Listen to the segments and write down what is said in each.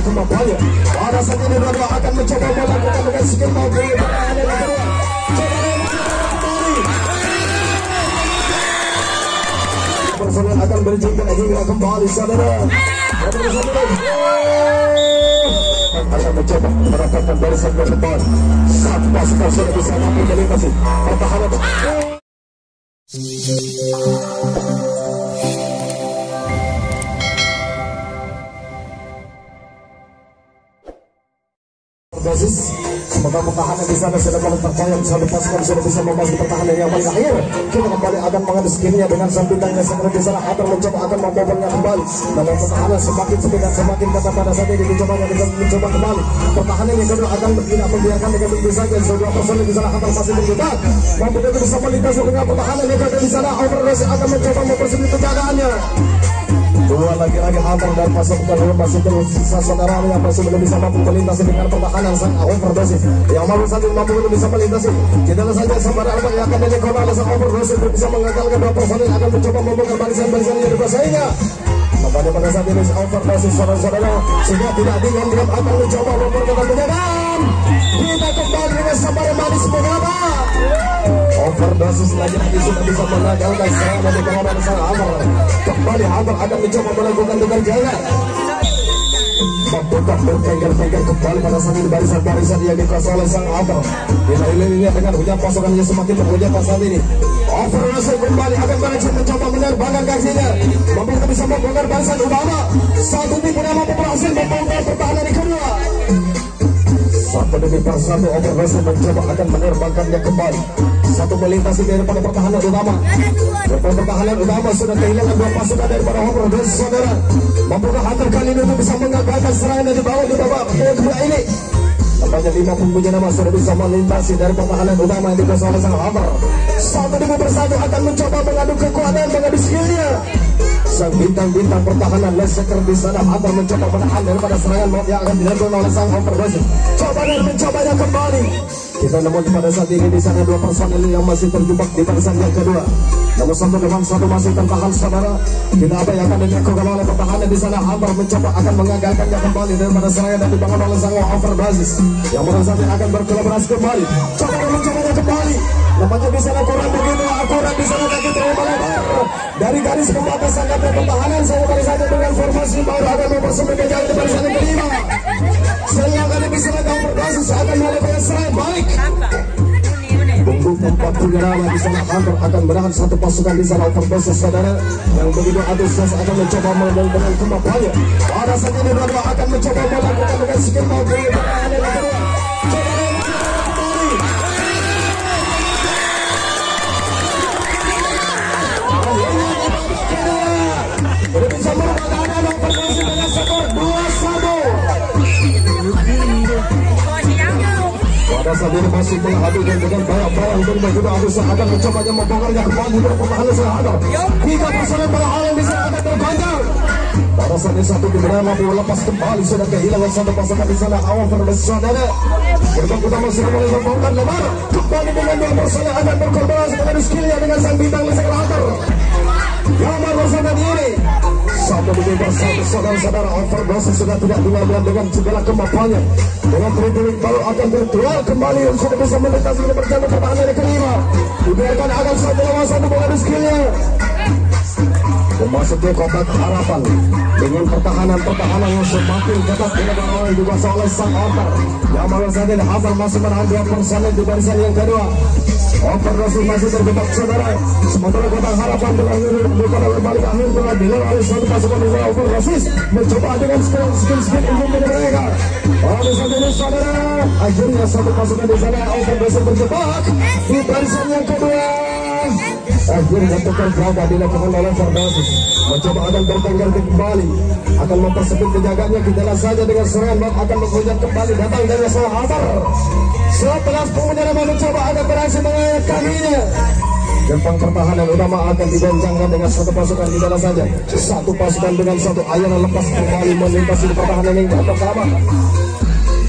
kemampuannya. Pada saat ini dua-dua akan mencoba melakukan dengan skill maupun pertahanan yang kedua. Personel akan berjingkir hingga kembali saudara. Akan mencoba merapatkan barisan ke depan. Satu pasukan sudah bisa mampu melintasi pertahanan. Basis semoga pertahanan di sana sudah mulai terbayang. Satu pasukan sudah bisa memasuki pertahanan yang paling akhir. Kita kembali akan mengambil skillnya dengan sampingannya seperti di sana. Akan mencoba akan membawakannya kembali. Namun pertahanan semakin sepi dan semakin ketat pada saat ini dicobanya dengan mencoba kembali. Pertahanan yang kedua akan tidak membiarkan dengan begitu saja. Kedua personel di sana akan masih terjebak. Mampu bisa melintasi dengan pertahanan yang kedua di sana. Overlord akan mencoba mempersempit penjagaannya. Dua lagi-lagi Hunter dan pasukan masih tersisa saudara yang masih belum bisa mampu melintasi dengan pertahanan sang Overdosis yang mampu saja mampu belum bisa melintasi. Kita saja saudara apa yang akan dilakukan oleh sang Overdosis untuk bisa mengagalkan dua personel akan mencoba membuka barisan-barisan yang dikuasainya. Pada saat ini Overdosis saudara-saudara sudah tidak diam akan mencoba memperketat penjagaan. Kita kembali dengan sabar manis mengapa. Overdosis lagi-lagi sudah bisa mengagalkan serangan dari kawanan sang Hunter. Kembali Hunter akan mencoba melakukan dengan jaya. Membuka bertengger-tengger kembali pada saat ini barisan-barisan yang dikuasai oleh sang Hunter. Kita lihat dengan hujan pasukannya semakin berhujan pada saat ini. Overdosis kembali akan mencoba menerbangkan kakinya. Mampu bisa membongkar barisan utama. Satu tim yang mampu berhasil membongkar pertahanan yang kedua. Satu demi persatu Overdosis mencoba akan menerbangkannya kembali. Satu melintasi daripada pertahanan utama. Daripada pertahanan utama sudah kehilangan dua pasukan daripada Overdosis saudara. Mampukah Hunter kali ini untuk bisa mengagalkan serangan yang dibawa di babak kedua ini? Tampaknya 5 punya nama sudah bisa melintasi dari pertahanan utama yang dikuasai oleh sang Hunter. Satu demi persatu akan mencoba mengadu kekuatan, mengadu skillnya. Sang bintang-bintang pertahanan Leseker di sana Hunter mencoba menahan daripada serangan maut yang akan dilakukan oleh sang Overdosis. Coba dan mencobanya kembali. Kita namun pada saat ini di sana dua personel yang masih terjebak di barisan yang kedua. Namun satu dengan satu masih tertahan saudara. Kita apa yang akan dilakukan oleh pertahanan di sana. Hunter mencoba akan mengagalkannya kembali daripada serangan yang dibangun oleh sang Overdosis yang pada saat ini akan berkolaborasi kembali. Coba dan mencobanya kembali. Nampaknya di sana kurang begitu akurat di sana kaki terlalu lebar dari garis pembatasan dan pertahanan. Saya pada saat dengan formasi baru akan mempersempit jalan di barisan yang kelima. Sehingga kali bisa Overdosis akan melakukan serangan balik. Tunggu 4 punya nama di sana. Hunter akan menahan satu pasukan di sana Overdosis saudara yang begitu antusias akan mencoba dengan kemampuannya. Pada saat ini dua-dua akan mencoba melakukan dengan skill maupun pertahanan yang kedua. Sudah bisa merupakan Overdosis dengan skor 2-1. Pada saat ini masih menghadirkan dengan bayang-bayang dan juga harus akan mencobanya membongkarnya kembali dari pertahanan sang Hunter. 3 personel pertahanan di sana akan tergoncang. Pada saat ini satu tim yang mampu lepas kembali sudah kehilangan satu pasukan di sana. Overdosis saudara. Gerbang utama sudah mulai membongkar lebar. Kembali dengan 2 personel akan berkolaborasi dengan skillnya dengan sang bintang Leseker Hunter. Yang bersama diri. Satu demi bersatu saudara-saudara Overdosis sudah tidak tinggal dengan segala kemampuannya. Dengan tribun baru akan berduel kembali yang sudah bisa melintasi ini bersama pertahanan yang kelima. Dibiarkan akan satu lawan satu mengadu skillnya. Memasuki kotak harapan dengan pertahanan yang semakin ketat dilakukan oleh dikuasai oleh sang Hunter. Yang malam saat ini Hunter masih menahan 2 personel di barisan yang kedua. Overdosis masih terjebak saudara. Sementara kotak harapan bukan balik akhir telah dilakukan oleh satu pasukan di sana. Overdosis mencoba dengan skill untuk mereka. Oleh saat ini saudara, akhirnya satu pasukan di sana Overdosis terjebak di barisan yang kedua. Akhirnya tukar berapa dilakukan oleh Overdosis. Mencoba akan bertengger kembali, akan mempersempit penjaganya. Kita lihat saja dengan serangan maut akan menghujat kembali datang dari sang Hunter. Setelah penyerang mencoba akan berhasil mengangkat kakinya. Gerbang pertahanan utama akan digoncangkan dengan satu pasukan di dalam saja. Satu pasukan dengan satu ayunan lepas kembali melintasi pertahanan yang pertama.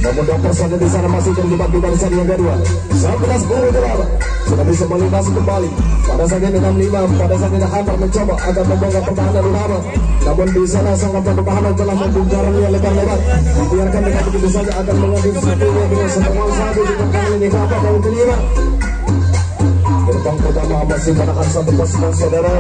Namun personel di sana masih terjebak di barisan yang kedua. 11 bulu berapa? Sudah bisa melintasi kembali. Pada saat ini 65, pada saat ini Hunter mencoba agar membongkar pertahanan utama. Namun di sana sangat pertahanan telah membubarkan yang lebar-lebar. Dibiarkan dengan begitu saja akan mengambil satunya dengan setengah satu di pertahanan ini keempat dan kelima. Gerbang pertama masih menahan satu pasukan saudara.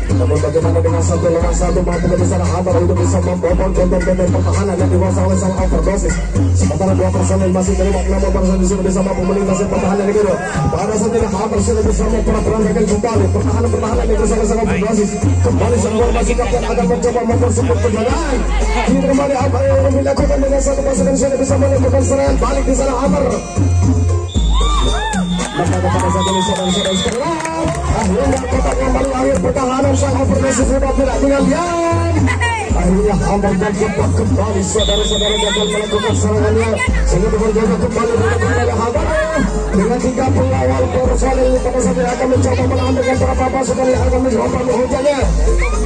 Namun bagaimana dengan satu lawan satu mampu ke sana Hunter untuk bisa membobol benteng-benteng pertahanan yang dikuasai oleh sang overdosis. Sementara dua personel masih terlibat, namun personel sudah bisa mampu melintasi pertahanan yang kedua. Pada saat ini Hunter sudah bisa mempertahankan kembali pertahanan yang bersama sang overdosis. Kembali sang formasi kapten akan mencoba mempersempit penjagaan. Ini kembali apa yang dilakukan dengan satu pasukan sudah bisa melakukan serangan balik di sana Hunter. Maka pada saat ini saudara-saudara sekalian, akhirnya kotak yang baru akhir pertahanan sang overdosis sudah tidak tinggal diam. Akhirnya Hunter dan cepat kembali saudara-saudara gagal melakukan serangannya sehingga berjaga kembali Hunter dengan 3 pengawal personel pada saat ini akan mencoba menahan dengan beberapa pasukan yang akan mencoba menghujanya.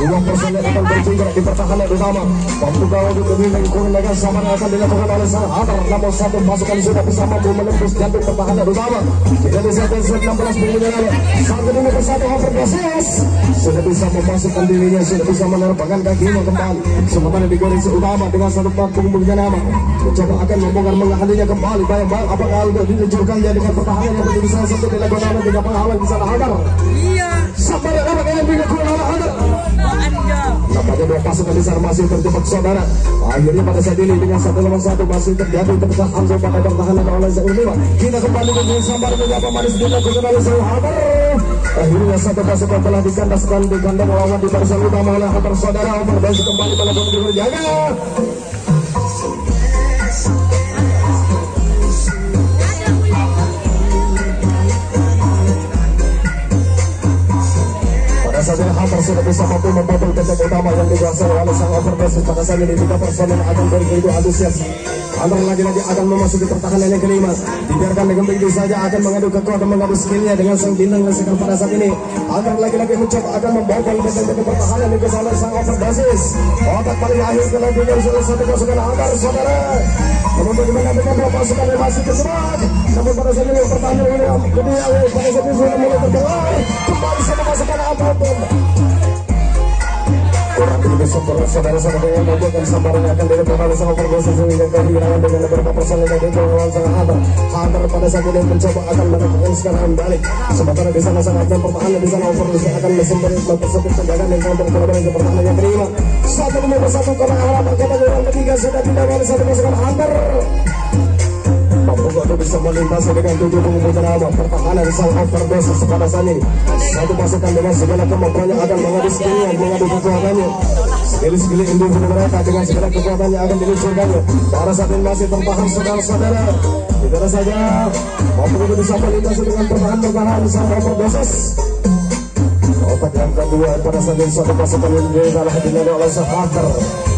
2 personel akan berjingkrak di pertahanan utama. Mampu gawang untuk membimbing kurang dengan sama yang akan dilakukan oleh sang Hunter. Namun satu pasukan sudah bisa mampu menembus jantung pertahanan utama. Tidak bisa tensi 16 pengunjung satu demi persatu overdosis sudah bisa memasukkan dirinya, sudah bisa menerbangkan kakinya kembali. Sementara di garis utama dengan satu punggung nama mencoba akan membongkar menghalinya kembali. Bayang-bayang apakah untuk diluncurkannya dengan pertahanan yang menjadi salah satu dilakukan oleh 3 penghalang di sana Hunter. Iya. Sampai yang yang dilakukan oleh Hunter. Nampaknya 2 pasukan di sana masih terjebak saudara. Akhirnya pada saat ini dengan 1 lawan 1 masih terjadi tertahan pada pertahanan oleh sang Ulima. Kita kembali dengan sambar beberapa manis dilakukan oleh sang Hunter. Akhirnya satu pasukan telah dikandaskan di kandang lawan di barisan utama oleh Hunter saudara. Overdosis kembali melakukan berjaga. Saat ini Hunter sudah bisa mampu membobol benteng utama yang dikuasai oleh sang overdosis. Pada saat ini 3 personel akan begitu antusias. Hunter lagi-lagi akan memasuki pertahanan yang kelima. Dibiarkan dengan begitu saja akan mengadu kekuatan, mengadu skillnya dengan sang bintang lesikal pada saat ini. Hunter lagi-lagi mencoba akan membobol benteng-benteng pertahanan yang dikuasai oleh sang overdosis. Otak paling akhir telah digaris oleh satu pasukan Hunter saudara. Namun bagaimana dengan 2 pasukan yang masih terjebak. Namun pada saat ini pertahanan ini kedua pada saat ini sudah mulai tergelar. Kembali satu pasukan Hunter. Kurang lebih sempurna saudara-saudara yang membuatkan sambaran akan dilakukan oleh sang overdosis hingga kehilangan dengan beberapa personel yang dilakukan oleh sang Hunter. Hunter pada saat ini mencoba akan melakukan serangan balik. Sementara di sana sang atlet pertahanan di sana overdosis akan mempersempit penjagaan dan counter kembali ke pertahanan yang kelima. 1-1 karena harapan kota yang ketiga sudah tidak oleh satu pasukan Hunter. Mampu untuk bisa melintasi dengan 7 pengumpulan nama pertahanan sang overdosis pada saat ini. Satu pasukan dengan segala kemampuannya akan mengadu skillnya, mengadu kekuatannya. Skill individu mereka dengan segala kekuatannya akan diluncurkannya. Pada saat ini masih tertahan saudara-saudara. Tidak saja mampu untuk bisa melintasi dengan pertahanan sang overdosis. Otak yang kedua pada saat ini satu pasukan yang adalah dinilai oleh sang Hunter.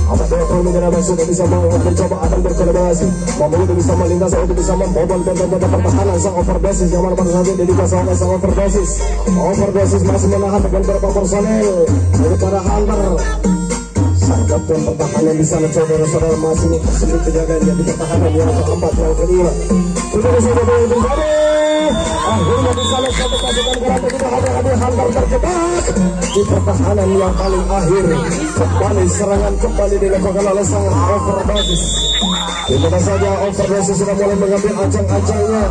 Apabila pemimpin sudah bisa mencoba akan berkolaborasi, mampu untuk bisa melintasi untuk bisa membobol benteng-benteng pertahanan sang overdosis yang mana pada saat ini dikuasai oleh sang overdosis. Overdosis masih menahan dengan beberapa personel daripada Hunter. Sang kapten pertahanan di sana saudara-saudara masih sempit penjagaannya di pertahanan yang keempat yang kelima. Sudah bisa terjadi. Akhirnya di sana satu pasukan gerakan kita hadir Hunter terjebak di pertahanan yang paling akhir. Kembali serangan kembali dilakukan oleh sang overdosis. Di mana saja overdosis sudah mulai mengambil ancang-ancangnya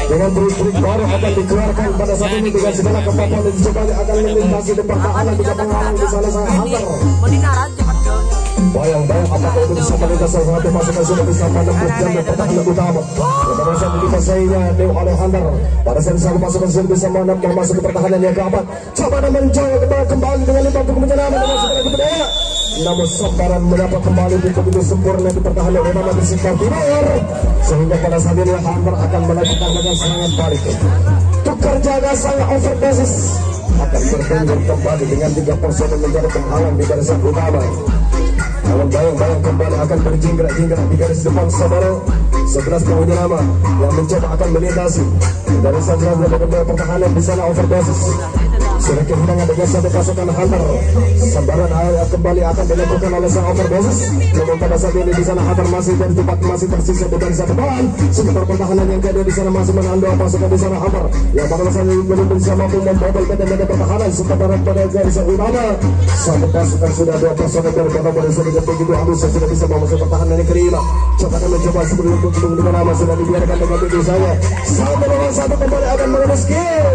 dengan trik-trik baru akan dikeluarkan pada saat ini dengan segala kemampuan dan coba akan melintasi di pertahanan di penghalang di sana sang Hunter. Bayang-bayang apakah itu bisa melintas salah satu pasukan sudah bisa menembus jambul pertahanan utama. Pada saat ini dikuasainya oleh Hunter. Pada saat satu pasukan sudah bisa masuk ke pertahanan yang keempat. Coba dan mencoba kembali dengan 5 pengumpulan nama dengan segala kebudayaan. Namun sambaran mendapat kembali begitu sempurna di pertahanan utama di sekitar timur. Sehingga pada saat ini Hunter akan melakukan dengan serangan balik. Tukar jaga sang overdosis akan bertengger kembali dengan 3 personel menjadi penghalang di barisan utama. Namun bayang-bayang kembali akan berjingkrak-jingkrak di garis depan saudara. 11 penghuni nama yang mencoba akan melintasi dari saja pertahanan di sana overdosis. Sudah kehilangan dengan satu pasukan Hunter. Sambaran air kembali akan dilakukan oleh sang overdosis. Namun pada saat ini di sana Hunter masih bertempat, masih tersisa di barisan depan. Sekitar pertahanan yang kedua di sana masih menandai pasukan di sana Hunter yang pada masa ini belum bisa mampu membobol beda-beda pertahanan sementara pada garisan utama. Satu pasukan sudah, dua pasukan dari kota Malaysia dengan begitu halus sudah bisa memasuki pertahanan yang kelima. Coba kami mencoba sebelum untuk dengan nama sudah dibiarkan dengan begitu saja. Satu lawan satu kembali akan mengadu skill.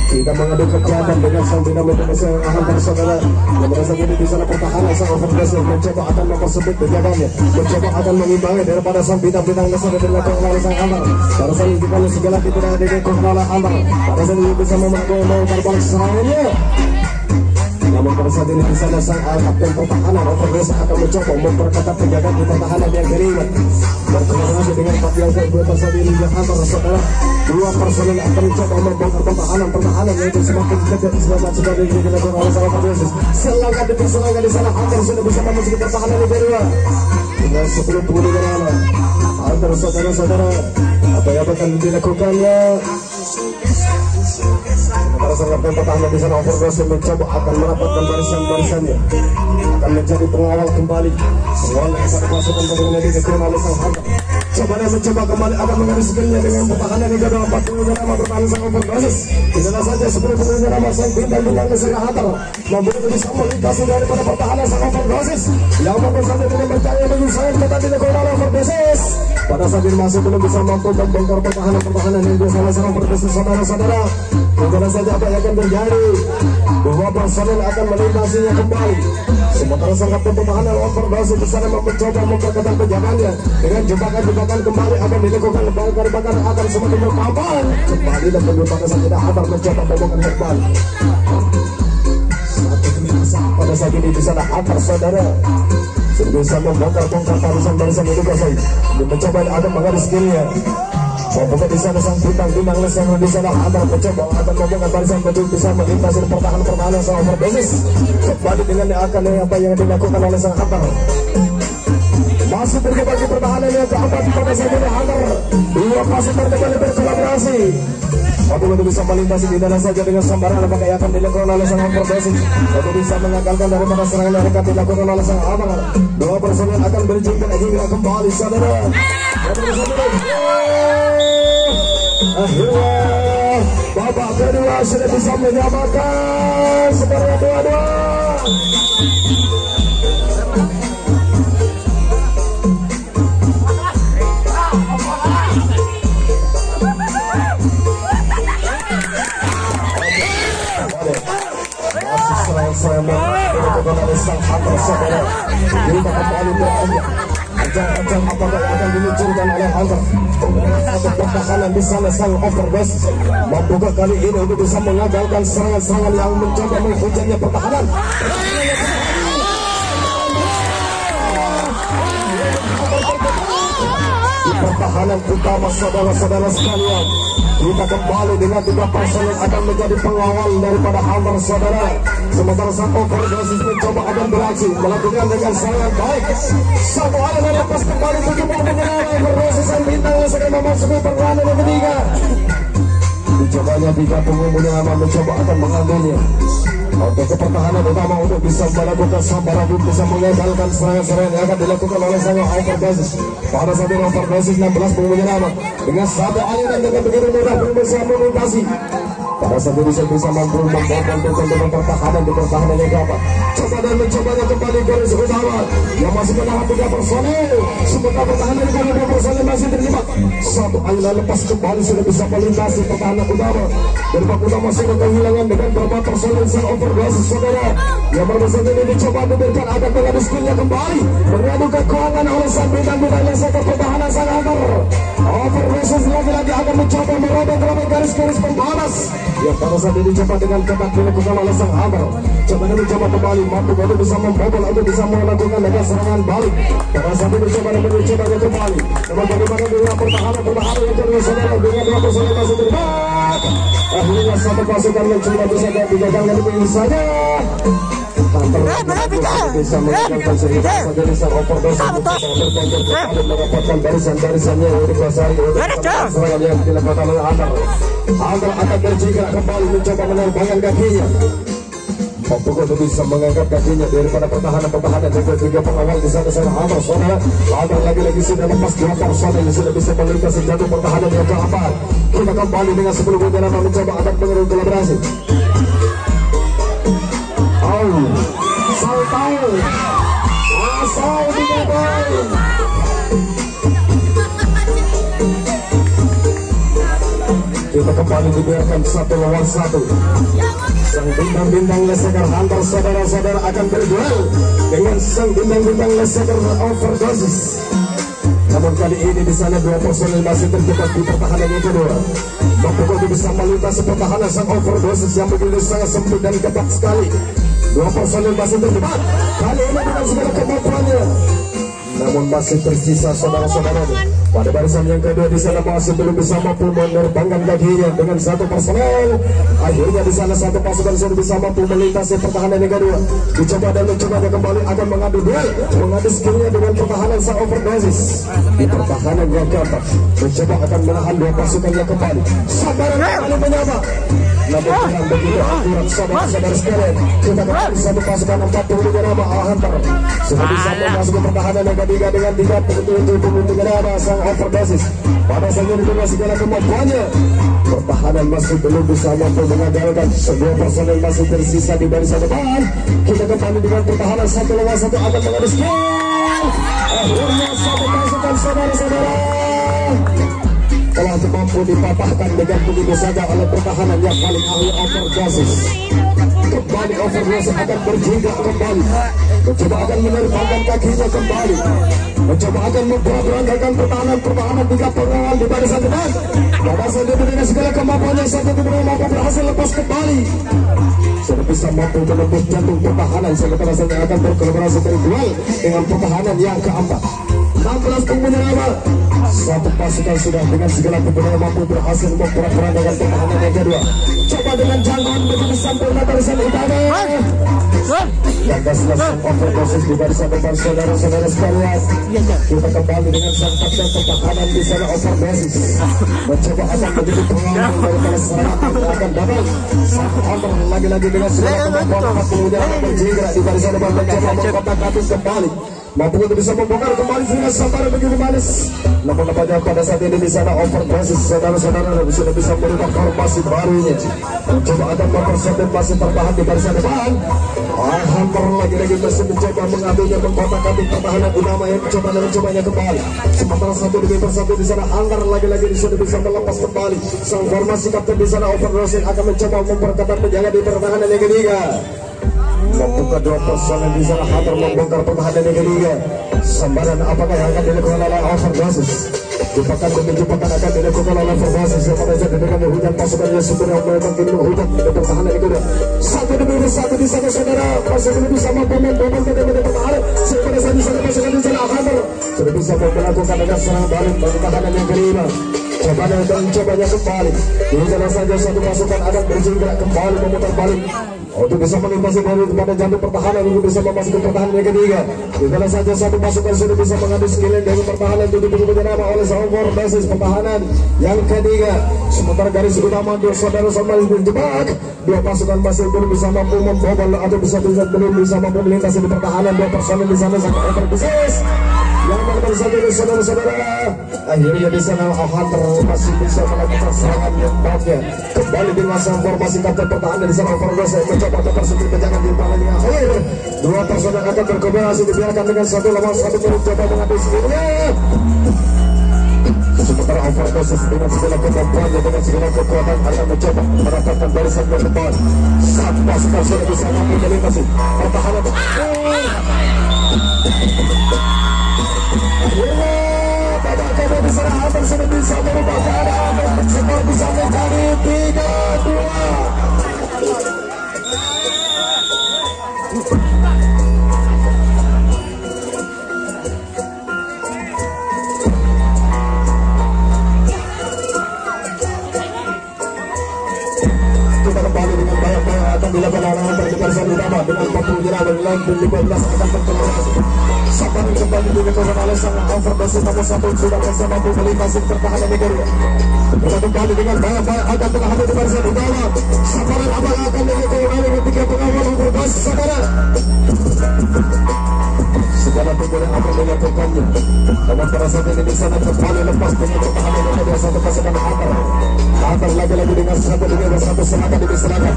Kita mengadu kekuatan dengan sang dinamit yang Hunter saudara yang merasa jadi di sana pertahanan sang overdosis mencoba akan mempersempit penjagaannya, mencoba akan mengimbangi daripada sang bintang-bintang besar dari belakang oleh sang Hunter. Pada saat ini kita segala tidak ada di kepala Hunter. Pada saat ini bisa memenangkan balik serangannya. Namun pada saat ini di sana sang kapten pertahanan overdosis akan mencoba memperketat penjagaan di pertahanan yang kelima. Berkembang dengan 4 yang kedua pada saat ini Hunter saudara. Dua personel akan mencoba membongkar pertahanan yang itu semakin dekat selamat sudah dilakukan oleh sang overdosis. Selangkah demi selangkah di sana Hunter sudah bisa memasuki pertahanan yang kedua. Dengan 10 puluh negara Hunter saudara-saudara, apa yang akan dilakukannya? Para sang kapten pertahanan di sana overdosis mencoba akan merapatkan barisan-barisannya, akan menjadi pengawal kembali pengawal yang pada pasukan berbeda di kekuatan oleh sang Hunter. Coba dia mencoba kembali akan menghabiskannya dengan pertahanan yang kedua 40 nama pertahanan sang overdosis. Tidak saja 10 nama sang bintang-bintang di sana Hunter membuat bisa melintasi daripada pertahanan sang overdosis yang mempersatu dengan berjaya menyusahkan kota di kekuatan oleh overdosis. Pada saat ini masih belum bisa mampu membongkar pertahanan yang bersama sang overdosis saudara-saudara. Pada saja apa yang akan terjadi, bahwa personel akan melintasinya kembali. Sementara sang kapten pertahanan overdosis di sana mencoba memperketat penjagaannya dengan jebakan-jebakan kembali akan dilakukan, bakar-bakar akan semakin bertambah kembali dan pada saat tidak Hunter mencoba membongkar kembali. Satu demi satu pada saat ini di sana Hunter saudara sudah bisa membongkar-bongkar barisan-barisan itu guys. Mencoba akan mengaris skillnya. Bukan di sana sang bintang-bintang lesang di sana Hunter mencoba akan membongkar barisan betul bisa melintasi pertahanan sang overdosis. Kembali dengan akan apa yang dilakukan oleh sang Hunter. Masih terjebak di pertahanan yang keempat pada saat ini Hunter. Dua pasukan kembali berkolaborasi. Apabila bisa melintasi di dalam saja dengan sambaran apakah yang akan dilakukan oleh sang overdosis untuk bisa mengagalkan daripada serangan yang akan dilakukan oleh sang Hunter. Dua personel akan berjingkir hingga kembali saudara. Akhirnya babak kedua sudah bisa menyamakan skor 2-2. Saya melakukan oleh sang Hunter saudara. Kita kembali bertanya ajang-ajang apakah akan diluncurkan oleh Hunter. Satu pertahanan di sana sang overdosis mampukah kali ini untuk bisa mengagalkan serangan-serangan yang mencoba menghujatnya pertahanan. Di pertahanan utama saudara-saudara sekalian, kita kembali dengan 3 personel akan menjadi pengawal daripada Hunter saudara. Sementara sang overdosis mencoba akan beraksi melakukan dengan sangat baik. Satu hal yang lepas kembali 70 dengan overdosis yang bintangnya sedang memasuki perlawanan yang ketiga. Dicobanya 3 penghubungnya mencoba akan mengambilnya untuk pertahanan utama untuk bisa melakukan sambaran, bisa mengagalkan serangan-serangan yang akan dilakukan oleh sang overdosis. Pada saat ini overdosis 16 penghubungnya dengan satu aliran dengan begitu mudah bisa melintasi. Pada saat ini saya bisa mampu membongkar dengan pertahanan di pertahanan yang keempat. Coba dan mencobanya kembali garis utama yang masih menahan 3 personel. Sementara pertahanan di 2 personel masih terlibat. Satu aliran lepas kembali sudah bisa melintasi pertahanan utama. Dan Pak Utama sudah kehilangan dengan beberapa personel sang overdosis saudara. Yang pada saat ini dicoba diberikan agar mengadu skillnya kembali. Mengadu kekuatan oleh sang bintang-bintang yang sektor pertahanan sang Hunter. Overdosis lagi-lagi akan mencoba merobek garis-garis pembalas yang pada saat ini coba dengan ketat dilakukan oleh sang Hunter. Coba mencoba kembali mampu untuk bisa membobol untuk bisa melakukan dengan serangan balik. Pada saat ini coba kembali. Coba bagaimana dengan pertahanan yang terus saudara dengan 2 personel masih terlibat. Akhirnya satu pasukan yang cuma bisa digagalkan lebih saja. bisa meninggalkan sehingga saja sang overdosis mendapatkan barisan-barisannya yang dikuasai serangan yang dilakukan oleh Hunter akan berjingkrak kembali mencoba menerbangkan kakinya. Pokoknya bisa mengangkat kakinya daripada pertahanan dan juga pengawal di sana Hunter saudara. Hunter lagi-lagi sudah lepas dua personel yang sudah bisa melintasi jatuh pertahanan yang keempat. Kita kembali dengan 10 menit mencoba akan mengeruk kolaborasi. Asal digabai. Kita kembali dibiarkan 1 lawan 1. Sang bintang-bintang Leseker Hunter saudara-saudara akan berduel dengan sang bintang-bintang Leseker Overdosis. Namun kali ini di sana 2 personel masih terjebak di pertahanan yang kedua. Mampu bisa melintasi pertahanan sang Overdosis yang begitu sangat sempit dan ketat sekali. 2 personel masih terjebak. Kali ini dengan segala kemampuannya. Namun masih tersisa saudara-saudara pada barisan yang kedua di sana masih belum bisa mampu menerbangkan kakinya dengan 1 personel. Akhirnya di sana 1 pasukan sudah bisa mampu melintasi pertahanan yang kedua. Dicoba dan mencoba kembali akan mengadu duel, mengadu skillnya dengan pertahanan sang Overdosis. Di pertahanan yang keempat mencoba akan menahan 2 pasukannya kembali. Sabaran kembali menyapa. Namun dengan begitu akurat saudara-saudara sekalian, kita kembali 1 pasukan 45 nama Hunter sudah bisa masuk ke pertahanan yang ketiga dengan 37 nama sang Overdosis. Pada saat ini dengan segala kemampuannya, pertahanan masih belum bisa mampu mengandalkan. Sebuah personel masih tersisa di barisan depan. Kita kembali dengan pertahanan 1 lawan 1 akan mengadu skill. Akhirnya 1 pasukan saudara-saudara telah mampu dipatahkan dengan begitu saja oleh pertahanan yang paling ahli Overdosis. Kembali Overdosis akan berjingkrak kembali, mencoba akan menerbangkan kakinya kembali, mencoba akan memberantakan pertahanan tiga pengawal di barisan depan. Pada saat itu dengan segala kemampuannya satu mampu berhasil lepas kembali. Sudah bisa mampu menembus jantung pertahanan sementara saja akan berkolaborasi terduel dengan pertahanan yang keempat. 16 pengguna nama 1 pasukan sudah dengan segala pengguna mampu berhasil memperandakan pertahanan yang kedua. Coba dengan jangkauan begitu sempurna barisan utama. Jaga selesai Overdosis di barisan depan saudara-saudara sekalian. Kita kembali dengan sang kapten pertahanan di sana Overdosis. Mencoba akan begitu pengawal daripada serangan yang akan datang. Sang Hunter lagi-lagi dengan segala kemampuan pengguna akan berjingkrak di barisan depan mencoba mengkotak-katik kembali. Mampu untuk bisa membongkar kembali dengan sambaran begitu manis. Namun nampaknya pada saat ini di sana Overdosis saudara-saudara sudah bisa merubah formasi barunya. Mencoba akan mempersiapkan masih tertahan di barisan depan. Hunter lagi-lagi masih mencoba mengambilnya mengkotak-katik pertahanan utama yang mencobanya kembali. Sementara 1 demi persatu di sana Hunter lagi-lagi sudah bisa melepas kembali. Sang formasi kapten di sana Overdosis akan mencoba memperketat penjaga di pertahanan yang ketiga. Membuka 2 personel di sana Hunter membongkar pertahanan yang ketiga. Sambaran apakah yang akan dilakukan oleh Overdosis? Jebakan demi jebakan akan dilakukan oleh Overdosis yang pada saat dengan hujan pasukannya sudah memakin hujan di pertahanan yang kedua. 1 demi 1 di sana saudara masih belum bisa mampu membongkar pertahanan. Pada saat di sana pasukan di sana Hunter sudah bisa melakukan dengan serangan balik pertahanan yang kelima. Coba dan cobanya kembali. Ini jelas saja 1 pasukan akan berjingkrak kembali memutar balik untuk bisa melintasi dari kepada jantung pertahanan untuk bisa memasuki pertahanan yang ketiga. Itulah saja 1 pasukan sudah bisa mengadu skill dari pertahanan untuk diberi nama oleh Overdosis pertahanan yang ketiga. Sementara garis utama 2 saudara-saudara berjebak. 2 pasukan masih belum bisa mampu membobol atau belum bisa mampu melintasi di pertahanan. 2 personel di sana sangat Overdosis yang mana saja saudara-saudara. Akhirnya di sana Hunter masih bisa melakukan serangan yang baiknya. Kembali dengan sang formasi kapten pertahanan di sana Overdosis mencoba mempersempit penjagaan di tangan yang akhir. 2 personel akan berkombinasi dibiarkan dengan 1 lawan 1 mencoba mengambil skillnya. Sementara Overdosis dengan segala kemampuannya dengan segala kekuatan akan mencoba merapatkan barisan ke depan. 1 pasukan sudah bisa mampu melintasi pertahanan. Babak kedua di sana Hunter sudah bisa merubah keadaan. Skor bisa menjadi 3-2. Kita kembali dengan banyak yang akan dilakukan oleh Hunter. barisan utama dengan 40 nyerangan lambung 15 akan terkeluar. Sabar kembali dilakukan oleh sang overdosis nomor 1 sudah bersama melintasi pertahanan negara. Kita kembali dengan banyak akan tengah di barisan utama. Sabaran abang akan dilakukan oleh ketika pengawal overdosis saudara. Segala penggunaan akan dilakukannya. Namun pada saat ini di sana kembali lepas dengan pertahanan negara satu pasukan Antar lagi-lagi dengan satu serangan diserahkan.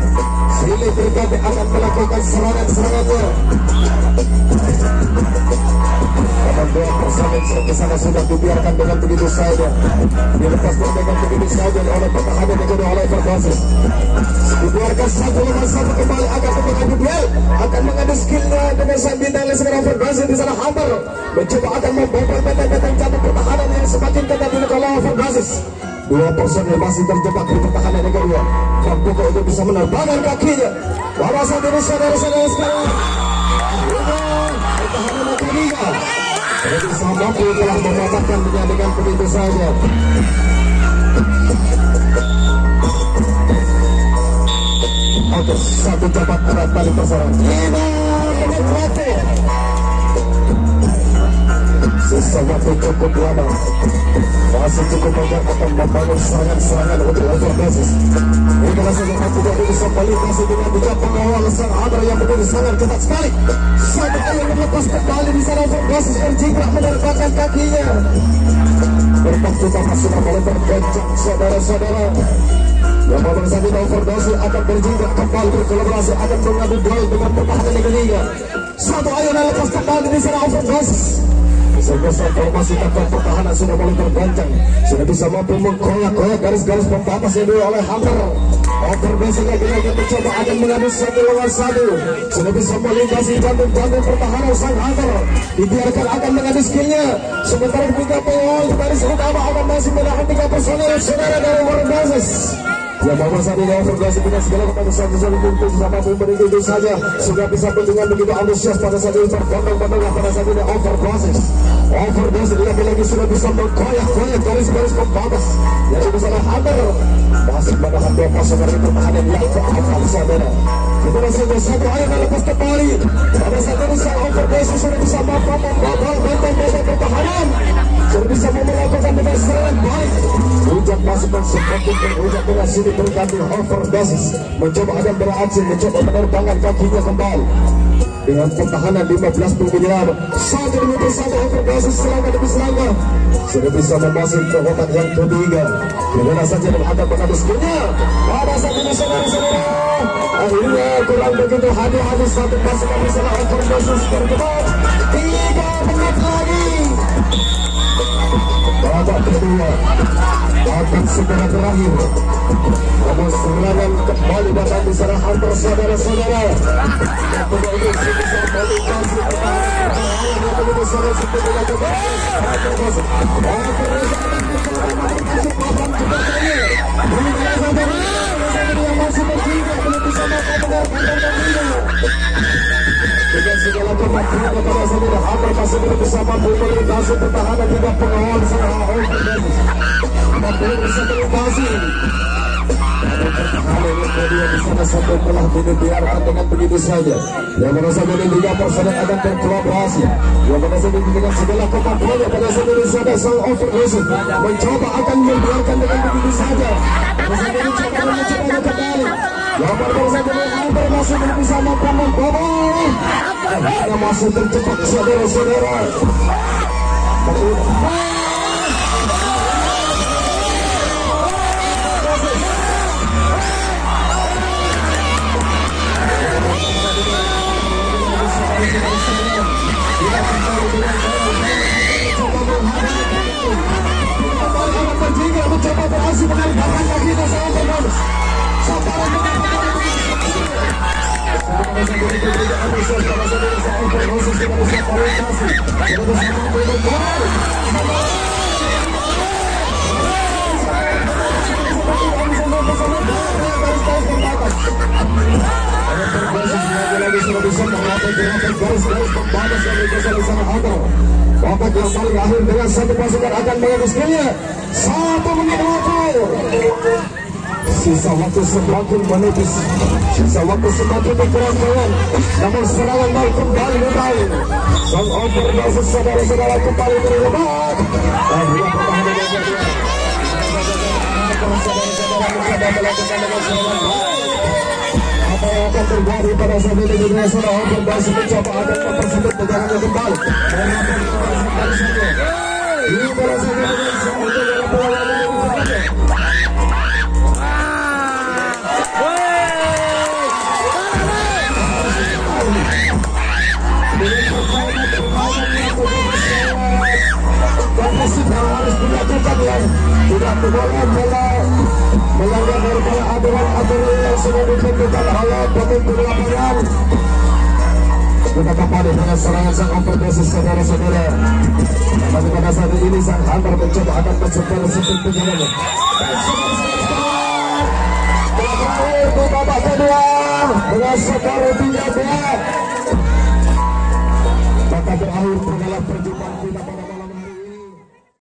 Silih berganti akan melakukan serangan-serangannya. Namun dua persamaan di sana sudah dibiarkan dengan begitu saja. Dilepas dengan begitu saja oleh pertahanan negara oleh Overdosis. Dibiarkan satu lawan satu kembali akan mengadu duel, akan mengadu skillnya dengan sang bintang lesekan Overdosis di sana Hunter mencoba akan membobol benteng-benteng jatuh pertahanan yang semakin ketat oleh Overdosis. Dua personil masih terjebak di pertahanan negara. Fambuka itu bisa menerbangkan kakinya. Bahwa saat ini saudara-saudara sekarang pertahanan negara jadi mampu telah mematahkan dengan begitu saja. Oke, satu cepat erat tali persoalan. Sisa waktu cukup lama, masih cukup banyak akan membangun serangan-serangan untuk Overdosis. Ini rasanya tidak bisa melintasi dengan tiga pengawal sang Adra yang begitu sangat ketat sekali. Sampai akhirnya melepas kembali di sana Overdosis berjingkrak menerbangkan kakinya. Berpas utama sudah mulai tergoncang saudara-saudara. Yang pada saat ini Overdosis akan berjingkrak kembali berkolaborasi akan mengadu duel dengan pertahanan negara. Satu akhirnya lepas kembali di sana Overdosis. Sehingga formasi takkan pertahanan sudah mulai tergoncang. Sudah bisa mampu mengkoyak-koyak garis-garis pembatas yang dulu oleh Hunter. Overdosis lagi-lagi mencoba akan mengadu satu lawan satu. Sudah bisa melintasi jantung-jantung pertahanan sang Hunter. Dibiarkan akan mengadu skillnya. Sementara ketika pengawal di baris utama akan masih menahan 3 personil saudara dari Overdosis. Yang bawa saat ini Overdosis dengan segala keputusan untuk sama itu saja sudah bisa dengan begitu antusias pada saat ini berbondong-bondong pada saat ini Overdosis lagi-lagi sudah bisa mengkoyak-koyak garis-garis pembatas yang itu salah Hunter masih menahan 2 pasukan di pertahanan yang keempat saudara. Itu masih satu ayat lepas kembali pada saat ini sang Overdosis sudah bisa mampu membobol benteng-benteng pertahanan, sudah bisa melakukan dengan serangan baik. Hujan pasukan semakin berhujan dengan sini berganti Overdosis mencoba akan beraksi, mencoba menerbangkan kakinya kembali dengan pertahanan 15 penyelam. Satu demi satu Overdosis selangkah demi selangkah sudah bisa memasuk ke kotak yang ketiga. Dimana saja dan akan menembusnya pada saat ini saudara-saudara. Akhirnya kurang begitu hati-hati satu pasukan di sana Overdosis terjebak 3 menit lagi. Babak kedua akan segera berakhir. Namun serangan kembali datang di sana Hunter saudara-saudara. Apakah ini bisa melintasi pertahanan yang begitu sangat sempit dilakukan yang masih berjiwa belum bisa melakukan dengan segala kemampuan pada saat ini Hunter masih belum bisa mampu melintasi pertahanan tidak pengawal sang Overdosis. Belum bisa melintasi. Pertahanan yang kedua di sana satu telah dibiarkan dengan begitu saja. Yang pada saat ini 3 personel akan berkolaborasi. Yang pada saat ini dengan segala kemampuannya pada saat ini sudah sang Overdosis mencoba akan membiarkan dengan begitu saja. Pada saat ini mencoba kembali. Yang pada saat ini Hunter masih belum bisa mampu membobol. Akhirnya masih terjebak saudara-saudara. Mencoba berhasil menerbangkan kaki dan sangat berbagus. Sabaran lagi sudah bisa mengatur garis-garis pembatas yang dikasih di sana Hunter. Babak yang paling akhir dengan satu pasukan akan menghabiskannya 1 menit waktu. Sisa waktu semakin menipis, sisa waktu semakin dikurangkan. Namun serangan mau kembali kembali. Sang overdosis saudara-saudara kembali terlibat. Dan dia pertahanan yang kedua. Saudara-saudara mencoba melakukan dengan serangan baik. Apa yang akan terjadi pada saat ini dunia saudara overdosis mencoba akan mempersempit pegangannya kembali. Ini pada saat ini dengan perlawanan yang terakhir. Harus dilakukan yang tidak boleh melanggar daripada aturan-aturan yang sudah ditentukan oleh pemimpin lapangan. Kita kembali dengan serangan sang overdosis saudara-saudara. Tapi pada saat ini sang hunter mencoba akan masuk ke seperti jalannya. Terakhir di babak kedua dengan skor 3-2. Maka berakhir dalam perjumpaan kita pada